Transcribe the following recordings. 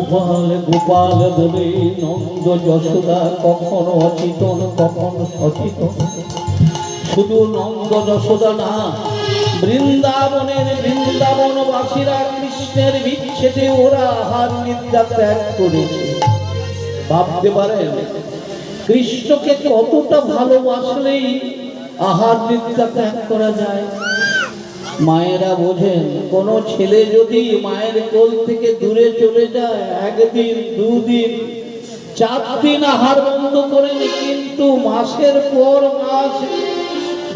গোপাল গোপাল বলে নন্দ যশোদা কখনো অচেতন কখনো সচেতন। শুধু নন্দ যশোদা না, বৃন্দাবনবাসীরা কৃষ্ণের বিচ্ছেদে ওরা আহার নিদ্রা ত্যাগ করেছে। ভাবতে পারেন কৃষ্ণকে কতটা ভালোবাসলেই আহার নিদ্রা ত্যাগ করা যায়। মায়েরা বোঝেন, কোন ছেলে যদি মায়ের কোল থেকে দূরে চলে যায়, একদিন দুদিন 4 দিন আহার বন্ধ করেন, কিন্তু মাসের পর মাস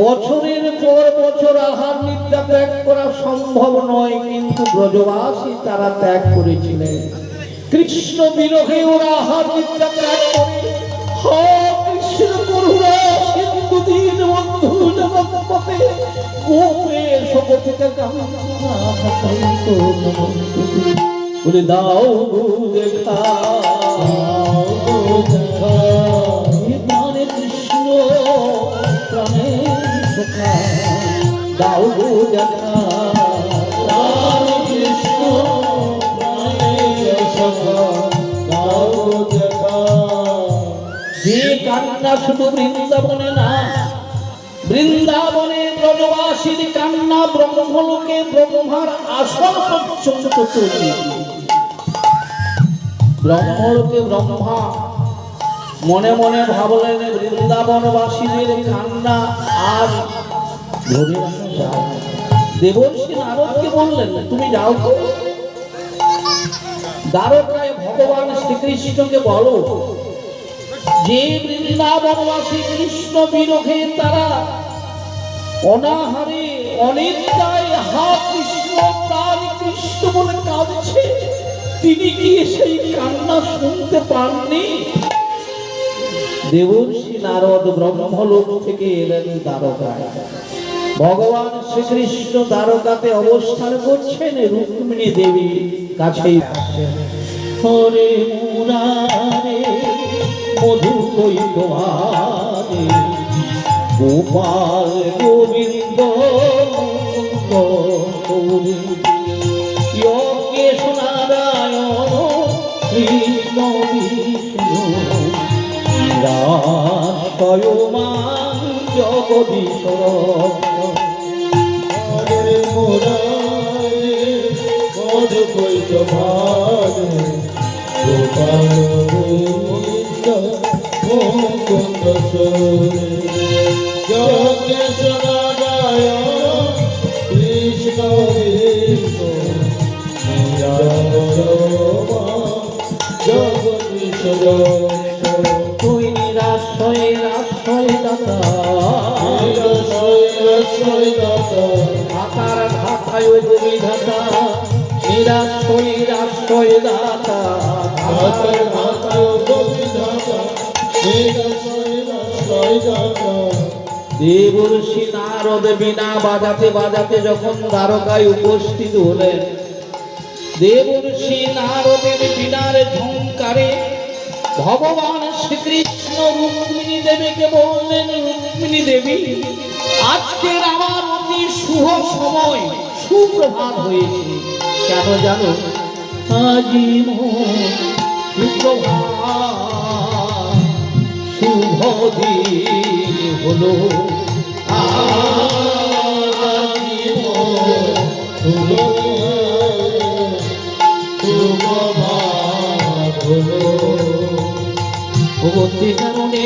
বছরের পর বছর আহার নিদ্রা ত্যাগ করা সম্ভব নয়। কিন্তু ব্রজবাসী তারা ত্যাগ করেছিলেন। কৃষ্ণ বিরহে ওরা আহার নিদ্রা ত্যাগ করে। কৃষ্ণ করুণা সিন্ধু দীন বন্ধু জগৎপতে গোপে শোকচিত বলে দাও দেখা প্রাণে কৃষ্ণ প্রাণে সখা দাও দেখা প্রাণে কৃষ্ণ প্রাণে সখা দাও দেখা। যে কান্না শুধু বৃন্দাবনে না, বৃন্দাবনে ব্রজবাসীর কান্না ব্রহ্মলোকে ব্রহ্মার আসন পর্যন্ত চলে। ব্রহ্মলোকে ব্রহ্মা মনে মনে ভাবলেন বৃন্দাবনবাসীদের কান্না আর ধরে রাখা যায়। দেবর্ষি নারদকে বললেন, তুমি যাও তো দ্বারকায় ভগবান শ্রীকৃষ্ণকে বলো যে বৃন্দাবনবাসী কৃষ্ণ বিরহে তারা অনাহারে অনিদ্রায় হা কৃষ্ণ প্রাণ কৃষ্ণ বলে কাঁদছে, তিনি কি সেই কান্না শুনতে পাননি? দেবর্ষি নারদ ব্রহ্মলোক থেকে এলেন দ্বারকায়। ভগবান শ্রীকৃষ্ণ দ্বারকাতে অবস্থান করছেন, রুক্মিণী দেবী কাছেই আসছেন। হরে মুরারে মধু কই তোমারে গোপাল গোবিন্দ যোগেশ নারায়ণ কৃষ্ণ বিষ্ণু রাষ্ট্রয়মান জগদীশ্বর। হরে মুরারে মধু কই তোমারে গোপাল গোবিন্দ মুকুন্দ যোগেশ নারায়ণ কৃষ্ণ বিষ্ণু জগদীশ্বর। তুই নিরাশ্রয় আশ্রয় দাতা, ঢাকার ঢাকায় বিধাতা, নিরাশ্রয় আশ্রয় দাতা, ঢাকার ঢাকায় বিধাতা, নিরাশ্রয় আশ্রয় দাতা। দেবর্ষি নারদ বীণা বাজাতে বাজাতে যখন দ্বারকায় উপস্থিত হলেন, দেবর্ষি নারদের বীণার ঝংকারে ভগবান শ্রীকৃষ্ণ রুক্মিণী দেবীকে বললেন, রুক্মিণী দেবী, আজকের আমার অতি শুভ সময়, সুপ্রভাত হয়েছে। কেন জানো? আজি সুপ্রভাত শুভ দিন হলো, কারণে